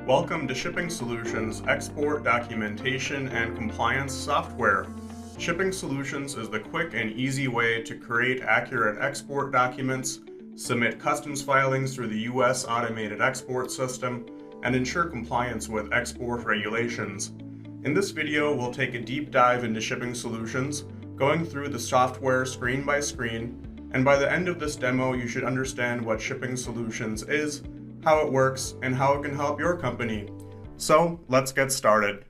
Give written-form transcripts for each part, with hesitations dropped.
Welcome to Shipping Solutions Export Documentation and Compliance Software. Shipping Solutions is the quick and easy way to create accurate export documents, submit customs filings through the U.S. Automated Export System, and ensure compliance with export regulations. In this video, we'll take a deep dive into Shipping Solutions, going through the software screen by screen, and by the end of this demo, you should understand what Shipping Solutions is, how it works, and how it can help your company. So let's get started.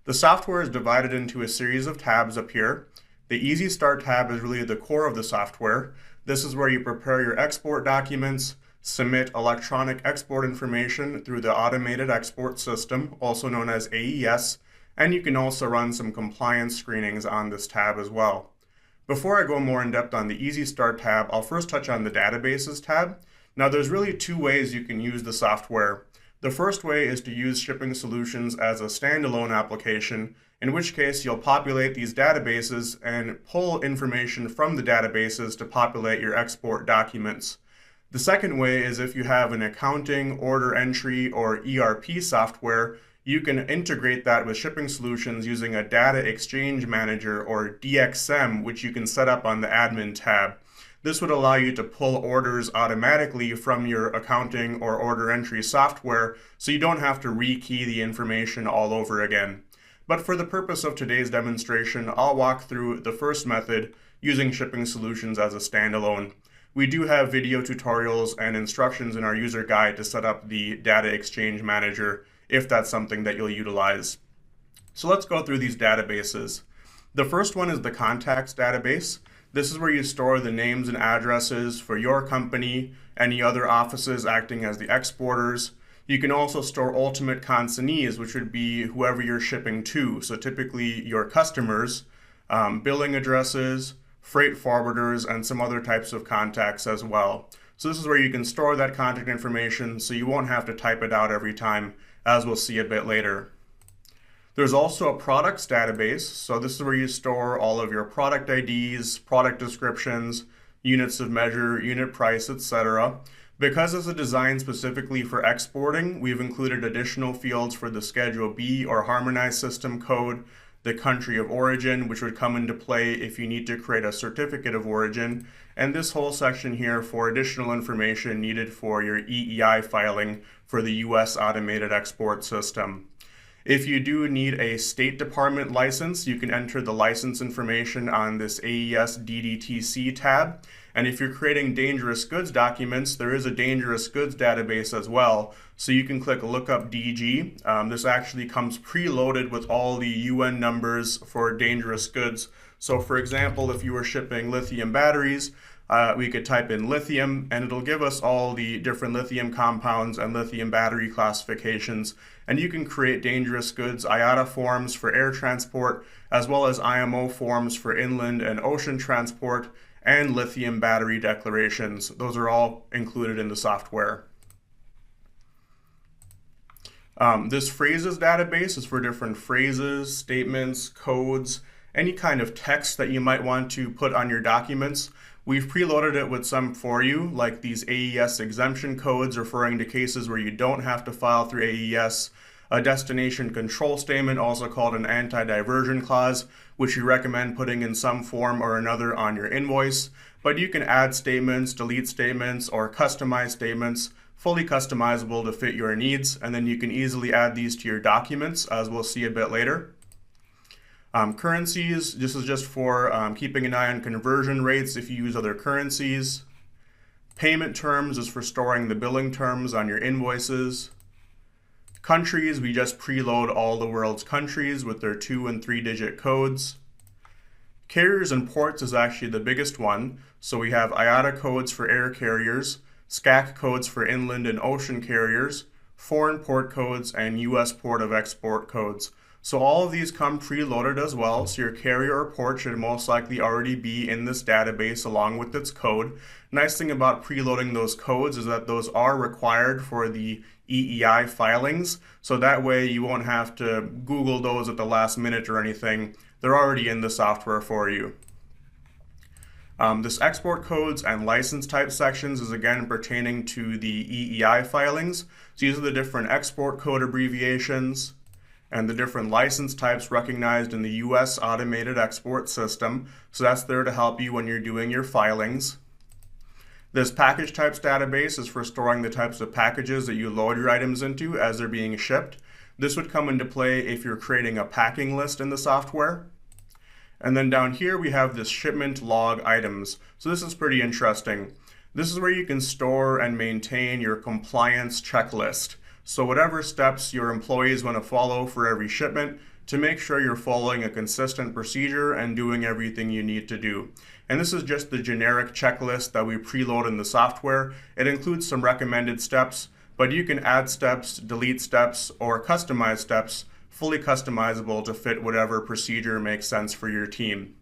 The software is divided into a series of tabs up here. The Easy Start tab is really the core of the software. This is where you prepare your export documents, submit electronic export information through the Automated Export System, also known as AES, and you can also run some compliance screenings on this tab as well. Before I go more in depth on the Easy Start tab, I'll first touch on the Databases tab. Now there's really two ways you can use the software. The first way is to use Shipping Solutions as a standalone application, in which case you'll populate these databases and pull information from the databases to populate your export documents. The second way is if you have an accounting, order entry, or ERP software, you can integrate that with Shipping Solutions using a Data Exchange Manager or DXM, which you can set up on the Admin tab. This would allow you to pull orders automatically from your accounting or order entry software, so you don't have to rekey the information all over again. But for the purpose of today's demonstration, I'll walk through the first method using Shipping Solutions as a standalone. We do have video tutorials and instructions in our user guide to set up the Data Exchange Manager if that's something that you'll utilize. So let's go through these databases. The first one is the Contacts database. This is where you store the names and addresses for your company, any other offices acting as the exporters. You can also store ultimate consignees, which would be whoever you're shipping to. So typically your customers, billing addresses, freight forwarders, and some other types of contacts as well. So this is where you can store that contact information so you won't have to type it out every time, as we'll see a bit later. There's also a products database, so this is where you store all of your product IDs, product descriptions, units of measure, unit price, etc. Because this is designed specifically for exporting, we've included additional fields for the Schedule B or Harmonized System Code, the country of origin, which would come into play if you need to create a certificate of origin, and this whole section here for additional information needed for your EEI filing for the U.S. Automated Export System. If you do need a State Department license, you can enter the license information on this AES DDTC tab. And if you're creating dangerous goods documents, there is a dangerous goods database as well. So you can click Lookup DG. This actually comes preloaded with all the UN numbers for dangerous goods. So for example, if you were shipping lithium batteries, we could type in lithium and it'll give us all the different lithium compounds and lithium battery classifications. And you can create dangerous goods IATA forms for air transport, as well as IMO forms for inland and ocean transport, and lithium battery declarations. Those are all included in the software. This phrases database is for different phrases, statements, codes, any kind of text that you might want to put on your documents. We've preloaded it with some for you, like these AES exemption codes referring to cases where you don't have to file through AES, a destination control statement, also called an anti-diversion clause, which we recommend putting in some form or another on your invoice. But you can add statements, delete statements, or customize statements, fully customizable to fit your needs, and then you can easily add these to your documents, as we'll see a bit later. Currencies, this is just for keeping an eye on conversion rates if you use other currencies. Payment terms is for storing the billing terms on your invoices. Countries, we just preload all the world's countries with their 2- and 3-digit codes. Carriers and ports is actually the biggest one. So we have IATA codes for air carriers, SCAC codes for inland and ocean carriers, foreign port codes, and US port of export codes. So all of these come preloaded as well, so your carrier or port should most likely already be in this database along with its code. Nice thing about preloading those codes is that those are required for the EEI filings, so that way you won't have to Google those at the last minute or anything. They're already in the software for you. This export codes and license type sections is again pertaining to the EEI filings. So these are the different export code abbreviations and the different license types recognized in the US Automated Export System. So that's there to help you when you're doing your filings. This package types database is for storing the types of packages that you load your items into as they're being shipped. This would come into play if you're creating a packing list in the software. And then down here we have this shipment log items. So this is pretty interesting. This is where you can store and maintain your compliance checklist. So whatever steps your employees want to follow for every shipment to make sure you're following a consistent procedure and doing everything you need to do. And this is just the generic checklist that we preload in the software. It includes some recommended steps, but you can add steps, delete steps, or customize steps, fully customizable to fit whatever procedure makes sense for your team.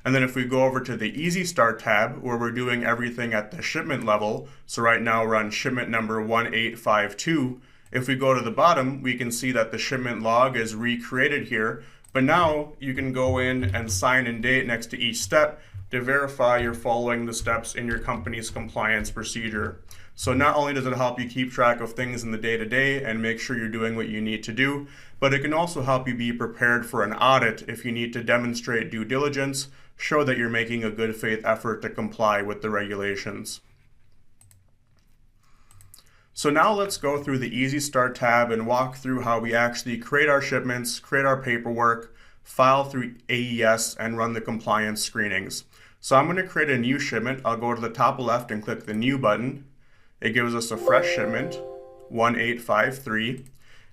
And then if we go over to the Easy Start tab, where we're doing everything at the shipment level, so right now we're on shipment number 1852, if we go to the bottom, we can see that the shipment log is recreated here, but now you can go in and sign and date next to each step to verify you're following the steps in your company's compliance procedure. So not only does it help you keep track of things in the day-to-day and make sure you're doing what you need to do, but it can also help you be prepared for an audit if you need to demonstrate due diligence, show that you're making a good faith effort to comply with the regulations. So now let's go through the Easy Start tab and walk through how we actually create our shipments, create our paperwork, file through AES, and run the compliance screenings. So I'm going to create a new shipment. I'll go to the top left and click the New button. It gives us a fresh shipment, 1853.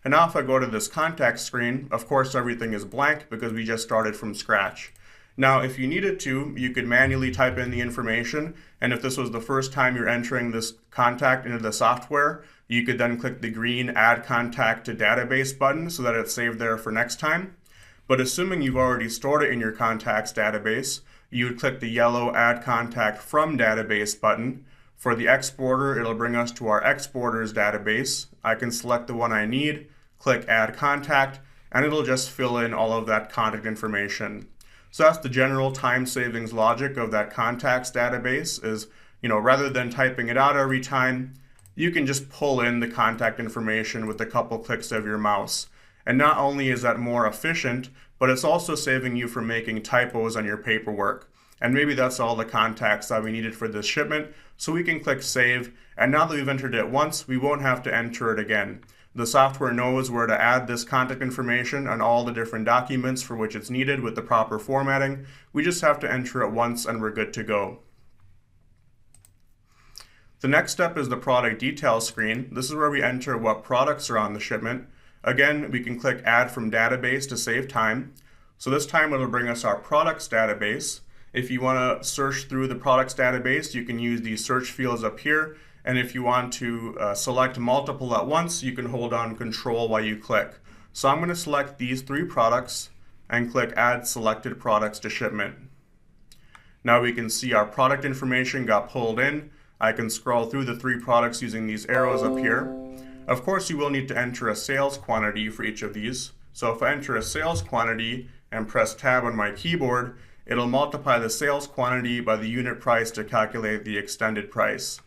And now if I go to this contact screen, of course everything is blank because we just started from scratch. Now if you needed to, you could manually type in the information, and if this was the first time you're entering this contact into the software, you could then click the green Add Contact to Database button so that it's saved there for next time. But assuming you've already stored it in your contacts database, you would click the yellow Add Contact from Database button. For the exporter, it'll bring us to our exporters database. I can select the one I need, click Add Contact, and it'll just fill in all of that contact information. So that's the general time savings logic of that contacts database is, rather than typing it out every time, you can just pull in the contact information with a couple clicks of your mouse. And not only is that more efficient, but it's also saving you from making typos on your paperwork. And maybe that's all the contacts that we needed for this shipment, so we can click Save, and now that we've entered it once, we won't have to enter it again. The software knows where to add this contact information on all the different documents for which it's needed with the proper formatting. We just have to enter it once and we're good to go. The next step is the product details screen. This is where we enter what products are on the shipment. Again, we can click Add from Database to save time. So this time it'll bring us our products database. If you want to search through the products database, you can use these search fields up here. And if you want to select multiple at once, you can hold down Control while you click. So I'm going to select these 3 products and click Add Selected Products to Shipment. Now we can see our product information got pulled in. I can scroll through the 3 products using these arrows up here. Of course, you will need to enter a sales quantity for each of these. So if I enter a sales quantity and press Tab on my keyboard, it'll multiply the sales quantity by the unit price to calculate the extended price.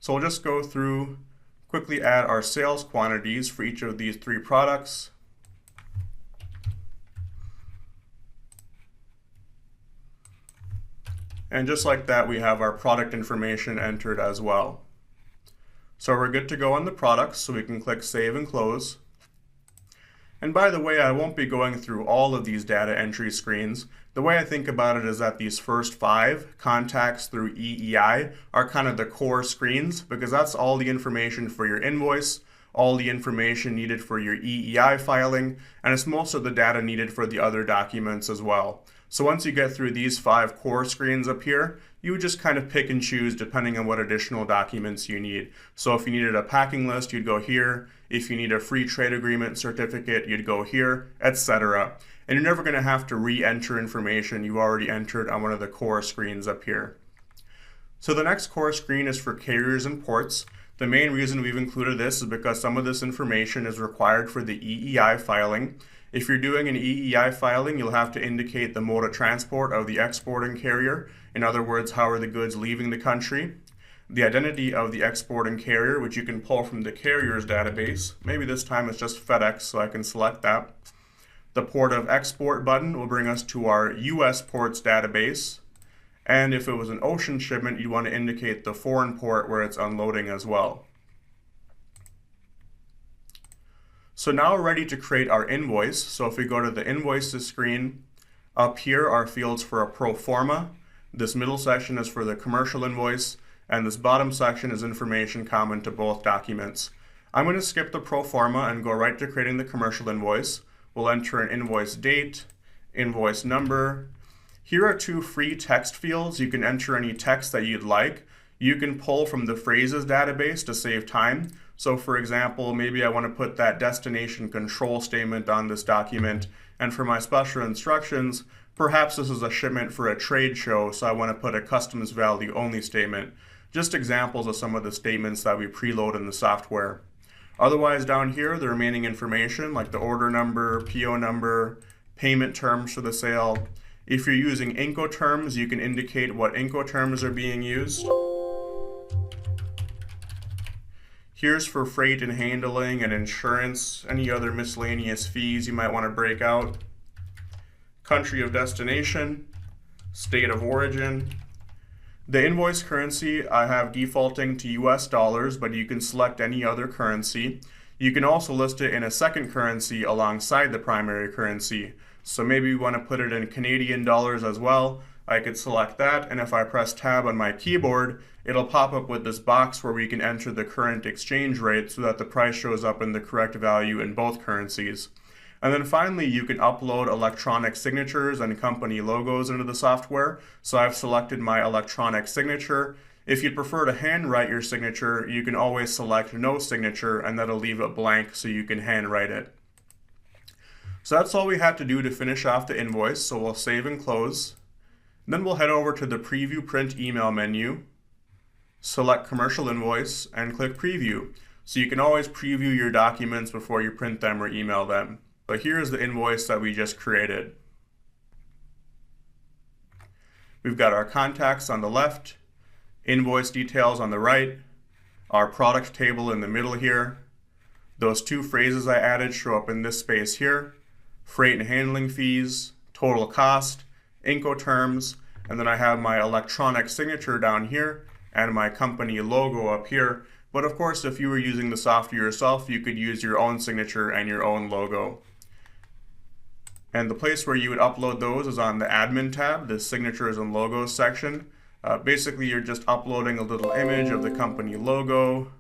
So we'll just go through, quickly add our sales quantities for each of these 3 products. And just like that, we have our product information entered as well. So we're good to go on the products, so we can click Save and Close. And by the way, I won't be going through all of these data entry screens. The way I think about it is that these first 5, contacts through EEI, are kind of the core screens because that's all the information for your invoice, all the information needed for your EEI filing, and it's most of the data needed for the other documents as well. So once you get through these 5 core screens up here, you would just kind of pick and choose depending on what additional documents you need. So if you needed a packing list, you'd go here. If you need a free trade agreement certificate, you'd go here, etc. And you're never going to have to re-enter information you've already entered on one of the core screens up here. So the next core screen is for carriers and ports. The main reason we've included this is because some of this information is required for the EEI filing. If you're doing an EEI filing, you'll have to indicate the mode of transport of the exporting carrier. In other words, how are the goods leaving the country? The identity of the exporting carrier, which you can pull from the carrier's database. Maybe this time it's just FedEx, so I can select that. The port of export button will bring us to our US ports database. And if it was an ocean shipment, you'd want to indicate the foreign port where it's unloading as well. So now we're ready to create our invoice. So if we go to the invoices screen, up here are fields for a pro forma. This middle section is for the commercial invoice, and this bottom section is information common to both documents. I'm going to skip the pro forma and go right to creating the commercial invoice. We'll enter an invoice date, invoice number. Here are two free text fields. You can enter any text that you'd like. You can pull from the phrases database to save time. So for example, maybe I want to put that destination control statement on this document. And for my special instructions, perhaps this is a shipment for a trade show, so I want to put a customs value only statement. Just examples of some of the statements that we preload in the software. Otherwise, down here, the remaining information like the order number, PO number, payment terms for the sale. If you're using Incoterms, you can indicate what Incoterms are being used. Here's for freight and handling and insurance, any other miscellaneous fees you might want to break out. Country of destination, state of origin. The invoice currency I have defaulting to US dollars, but you can select any other currency. You can also list it in a second currency alongside the primary currency. So maybe we want to put it in Canadian dollars as well. I could select that, and if I press tab on my keyboard, it'll pop up with this box where we can enter the current exchange rate so that the price shows up in the correct value in both currencies. And then finally, you can upload electronic signatures and company logos into the software. So I've selected my electronic signature. If you'd prefer to handwrite your signature, you can always select no signature, and that'll leave it blank so you can handwrite it. So that's all we had to do to finish off the invoice, so we'll save and close. Then we'll head over to the Preview Print Email menu, select Commercial Invoice, and click Preview. So you can always preview your documents before you print them or email them. But here's the invoice that we just created. We've got our contacts on the left, invoice details on the right, our product table in the middle here. Those two phrases I added show up in this space here, freight and handling fees, total cost, Incoterms, and then I have my electronic signature down here and my company logo up here. But of course, if you were using the software yourself, you could use your own signature and your own logo. And the place where you would upload those is on the admin tab, the signatures and logos section. Basically, you're just uploading a little image of the company logo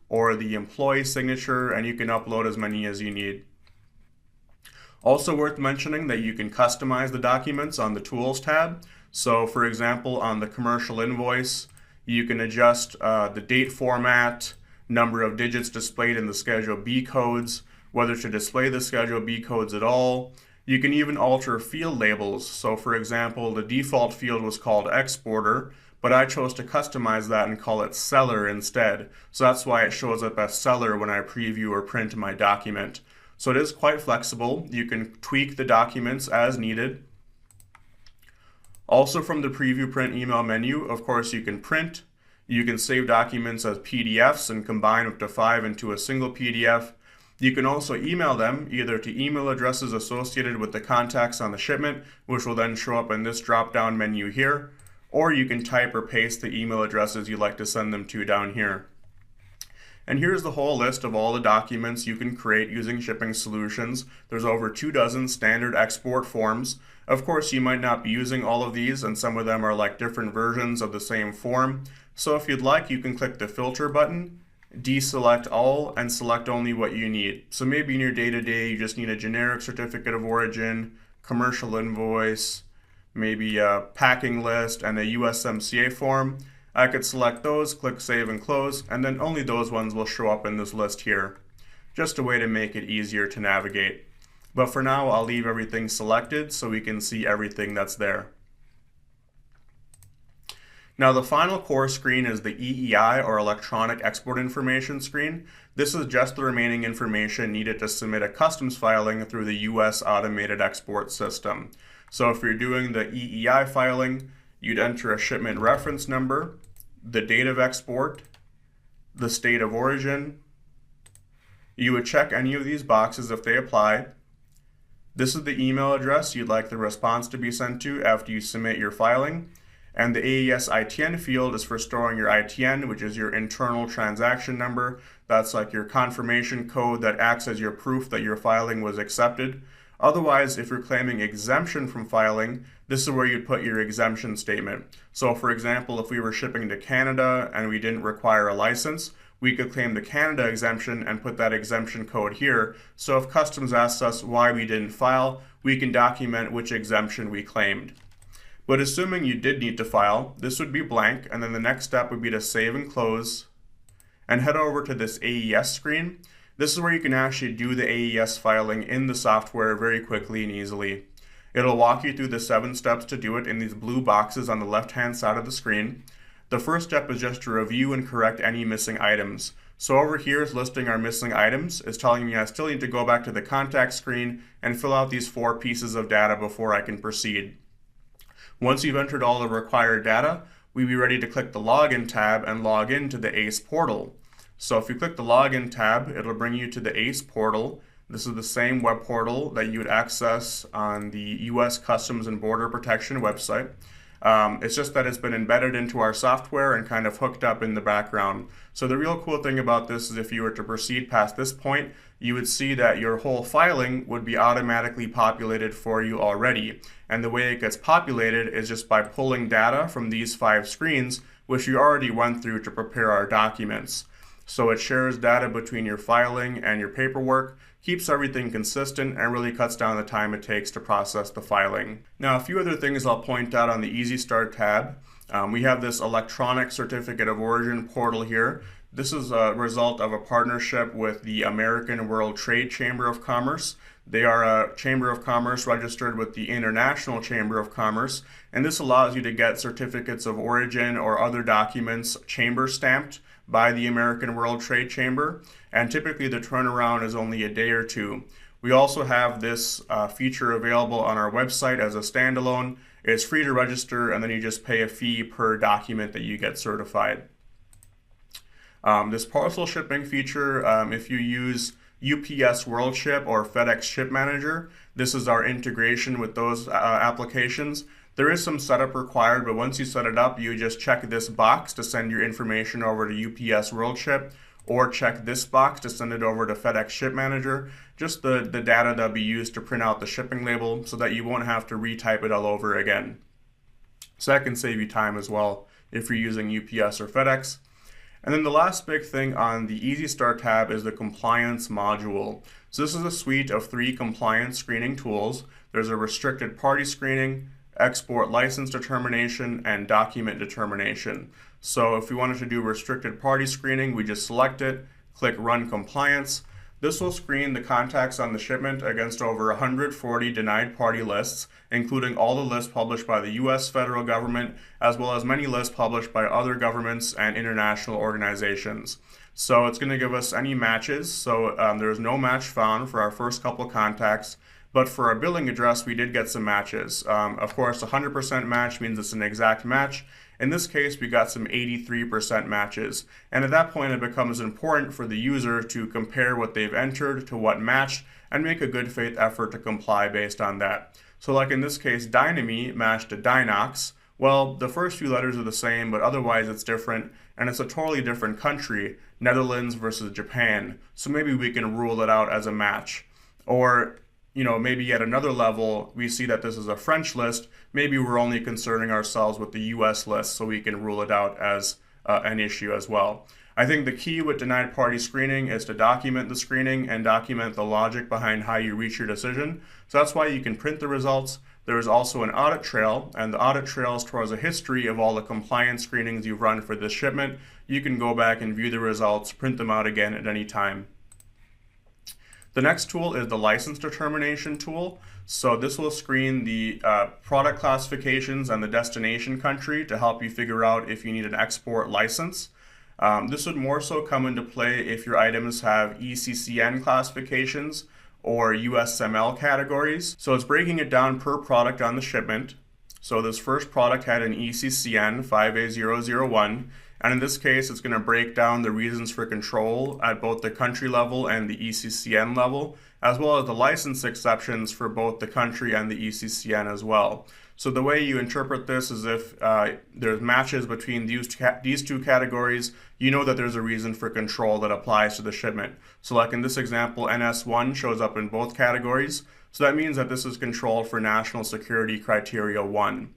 or the employee signature, and you can upload as many as you need. Also worth mentioning that you can customize the documents on the Tools tab. So for example, on the commercial invoice, you can adjust the date format, number of digits displayed in the Schedule B codes, whether to display the Schedule B codes at all. You can even alter field labels. So for example, the default field was called Exporter, but I chose to customize that and call it Seller instead. So that's why it shows up as Seller when I preview or print my document. So it is quite flexible. You can tweak the documents as needed. Also from the Preview Print Email menu, of course, you can print. You can save documents as PDFs and combine up to 5 into a single PDF. You can also email them either to email addresses associated with the contacts on the shipment, which will then show up in this drop-down menu here, or you can type or paste the email addresses you'd like to send them to down here. And here's the whole list of all the documents you can create using Shipping Solutions. There's over 24 standard export forms. Of course, you might not be using all of these, and some of them are like different versions of the same form. So if you'd like, you can click the filter button, deselect all, and select only what you need. So maybe in your day-to-day, you just need a generic certificate of origin, commercial invoice, maybe a packing list, and a USMCA form. I could select those, click Save and Close, and then only those ones will show up in this list here. Just a way to make it easier to navigate. But for now, I'll leave everything selected so we can see everything that's there. Now the final core screen is the EEI, or Electronic Export Information screen. This is just the remaining information needed to submit a customs filing through the U.S. Automated Export System. So if you're doing the EEI filing, you'd enter a shipment reference number, the date of export, the state of origin. You would check any of these boxes if they apply. This is the email address you'd like the response to be sent to after you submit your filing. And the AES ITN field is for storing your ITN, which is your internal transaction number. That's like your confirmation code that acts as your proof that your filing was accepted. Otherwise, if you're claiming exemption from filing, this is where you'd put your exemption statement. So for example, if we were shipping to Canada and we didn't require a license, we could claim the Canada exemption and put that exemption code here. So if customs asks us why we didn't file, we can document which exemption we claimed. But assuming you did need to file, this would be blank, and then the next step would be to save and close and head over to this AES screen. This is where you can actually do the AES filing in the software very quickly and easily. It'll walk you through the 7 steps to do it in these blue boxes on the left-hand side of the screen. The first step is just to review and correct any missing items. So over here is listing our missing items. It's telling me I still need to go back to the contact screen and fill out these 4 pieces of data before I can proceed. Once you've entered all the required data, we'd be ready to click the Login tab and log into the ACE portal. So if you click the Login tab, it'll bring you to the ACE portal. This is the same web portal that you would access on the U.S. Customs and Border Protection website. It's just that it's been embedded into our software and kind of hooked up in the background. So the real cool thing about this is if you were to proceed past this point, you would see that your whole filing would be automatically populated for you already. And the way it gets populated is just by pulling data from these 5 screens, which you already went through to prepare our documents. So it shares data between your filing and your paperwork, keeps everything consistent, and really cuts down the time it takes to process the filing. Now, a few other things I'll point out on the Easy Start tab. We have this electronic certificate of origin portal here. This is a result of a partnership with the American World Trade Chamber of Commerce. They are a Chamber of Commerce registered with the International Chamber of Commerce, and this allows you to get certificates of origin or other documents chamber stamped by the American World Trade Chamber, and typically the turnaround is only a day or 2. We also have this feature available on our website as a standalone. It's free to register, and then you just pay a fee per document that you get certified. This parcel shipping feature, if you use UPS WorldShip or FedEx Ship Manager, this is our integration with those applications. There is some setup required, but once you set it up, you just check this box to send your information over to UPS WorldShip, or check this box to send it over to FedEx Ship Manager, just the data that'll be used to print out the shipping label so that you won't have to retype it all over again. So that can save you time as well if you're using UPS or FedEx. And then the last big thing on the Easy Start tab is the compliance module. So this is a suite of 3 compliance screening tools. There's a restricted party screening, export license determination, and document determination. So if we wanted to do restricted party screening, we just select it, click Run Compliance. This will screen the contacts on the shipment against over 140 denied party lists, including all the lists published by the U.S. federal government, as well as many lists published by other governments and international organizations. So it's going to give us any matches. So there's no match found for our first couple contacts, but for our billing address, we did get some matches. Of course, 100% match means it's an exact match. In this case, we got some 83% matches. And at that point, it becomes important for the user to compare what they've entered to what matched and make a good faith effort to comply based on that. So like in this case, Dyname matched to Dynox. Well, the first few letters are the same, but otherwise it's different, and it's a totally different country, Netherlands versus Japan. So maybe we can rule it out as a match. Or maybe at another level, we see that this is a French list. Maybe we're only concerning ourselves with the US list, so we can rule it out as an issue as well. I think the key with denied party screening is to document the screening and document the logic behind how you reach your decision. So that's why you can print the results. There is also an audit trail, and the audit trail stores a history of all the compliance screenings you've run for this shipment. You can go back and view the results, print them out again at any time. The next tool is the license determination tool. So this will screen the product classifications and the destination country to help you figure out if you need an export license. This would more so come into play if your items have ECCN classifications or USML categories. So it's breaking it down per product on the shipment. So this first product had an ECCN 5A001, and in this case it's going to break down the reasons for control at both the country level and the ECCN level, as well as the license exceptions for both the country and the ECCN as well. So the way you interpret this is if there's matches between these two categories, you know that there's a reason for control that applies to the shipment. So like in this example, NS1 shows up in both categories. So that means that this is controlled for National Security Criteria 1.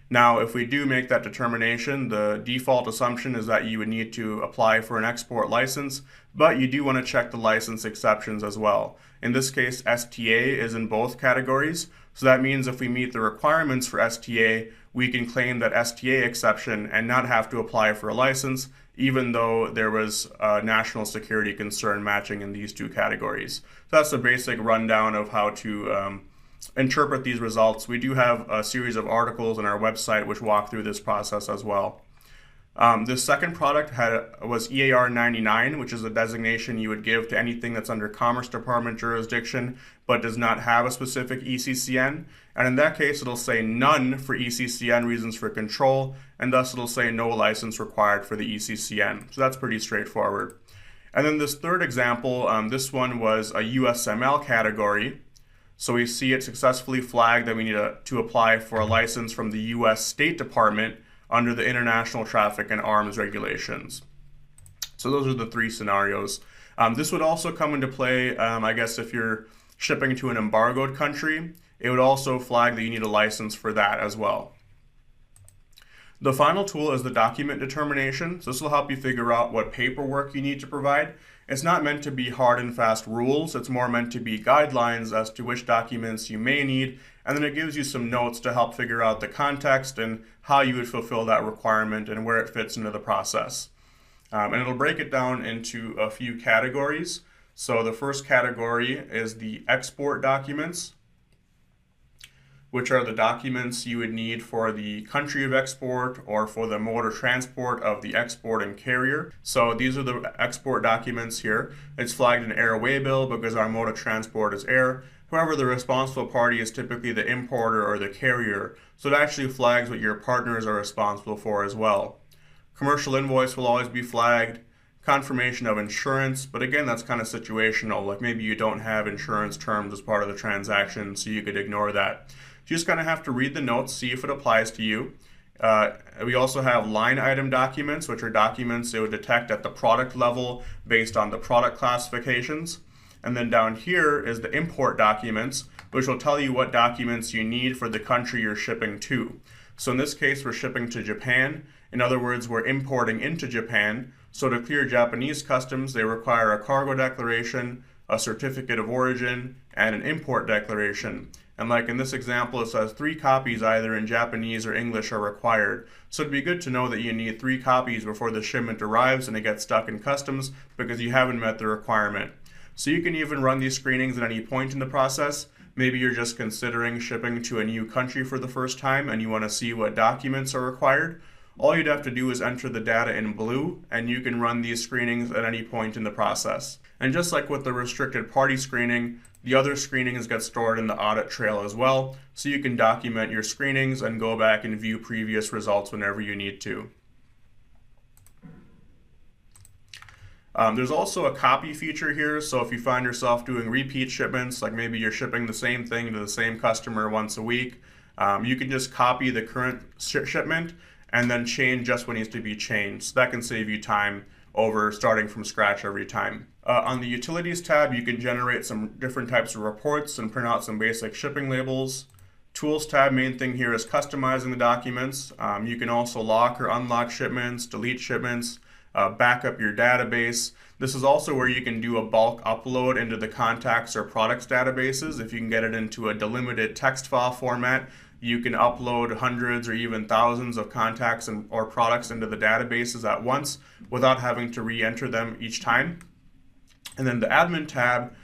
Now, if we do make that determination, the default assumption is that you would need to apply for an export license, but you do want to check the license exceptions as well. In this case, STA is in both categories. So that means if we meet the requirements for STA, we can claim that STA exception and not have to apply for a license, even though there was a national security concern matching in these two categories. So that's the basic rundown of how to interpret these results. We do have a series of articles on our website which walk through this process as well. This second product was EAR 99, which is a designation you would give to anything that's under Commerce Department jurisdiction but does not have a specific ECCN. And in that case, it'll say none for ECCN reasons for control, and thus it'll say no license required for the ECCN. So that's pretty straightforward. And then this third example, this one was a USML category. So we see it successfully flagged that we need to apply for a license from the US State Department under the International Traffic in Arms regulations. So those are the three scenarios. This would also come into play, I guess, if you're shipping to an embargoed country, it would also flag that you need a license for that as well. The final tool is the document determination. So this will help you figure out what paperwork you need to provide. It's not meant to be hard and fast rules. It's more meant to be guidelines as to which documents you may need, and then it gives you some notes to help figure out the context and how you would fulfill that requirement and where it fits into the process. And it'll break it down into a few categories. So the first category is the export documents, which are the documents you would need for the country of export or for the mode of transport of the exporting carrier. So these are the export documents here. It's flagged an air waybill because our mode of transport is air. However, the responsible party is typically the importer or the carrier, so it actually flags what your partners are responsible for as well. Commercial invoice will always be flagged. Confirmation of insurance, but again, that's kind of situational. Like maybe you don't have insurance terms as part of the transaction, so you could ignore that. You just kind of have to read the notes, see if it applies to you. We also have line item documents, which are documents it would detect at the product level based on the product classifications. And then down here is the import documents, which will tell you what documents you need for the country you're shipping to. So in this case, we're shipping to Japan. In other words, we're importing into Japan. So to clear Japanese customs, they require a cargo declaration, a certificate of origin, and an import declaration. And like in this example, it says 3 copies either in Japanese or English are required. So it'd be good to know that you need 3 copies before the shipment arrives and it gets stuck in customs because you haven't met the requirement. So you can even run these screenings at any point in the process. Maybe you're just considering shipping to a new country for the first time and you want to see what documents are required. All you'd have to do is enter the data in blue and you can run these screenings at any point in the process. And just like with the restricted party screening, the other screenings get stored in the audit trail as well, so you can document your screenings and go back and view previous results whenever you need to. There's also a copy feature here, so if you find yourself doing repeat shipments, like maybe you're shipping the same thing to the same customer once a week, you can just copy the current shipment and then change just what needs to be changed. So that can save you time over starting from scratch every time. On the Utilities tab, you can generate some different types of reports and print out some basic shipping labels. Tools tab, main thing here is customizing the documents. You can also lock or unlock shipments, delete shipments, back up your database. This is also where you can do a bulk upload into the contacts or products databases. If you can get it into a delimited text file format, you can upload hundreds or even thousands of contacts or products into the databases at once without having to re-enter them each time. And then the admin tab,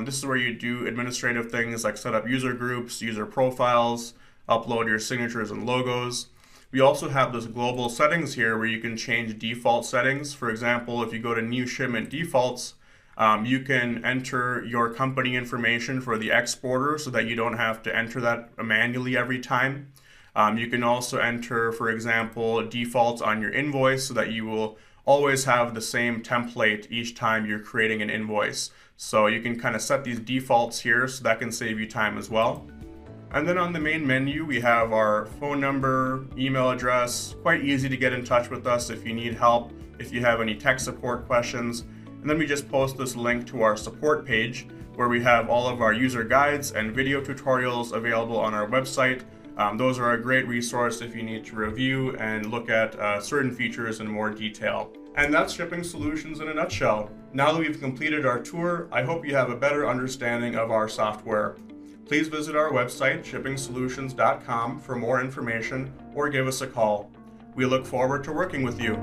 This is where you do administrative things like set up user groups, user profiles, upload your signatures and logos. We also have this global settings here where you can change default settings. For example, if you go to new shipment defaults, you can enter your company information for the exporter so that you don't have to enter that manually every time. You can also enter, for example, defaults on your invoice so that you will always have the same template each time you're creating an invoice. So you can kind of set these defaults here, so that can save you time as well. And then on the main menu, we have our phone number, email address, quite easy to get in touch with us if you need help, if you have any tech support questions. And then we just post this link to our support page where we have all of our user guides and video tutorials available on our website. Those are a great resource if you need to review and look at certain features in more detail. And that's Shipping Solutions in a nutshell. Now that we've completed our tour, I hope you have a better understanding of our software. Please visit our website, shippingsolutions.com, for more information or give us a call. We look forward to working with you.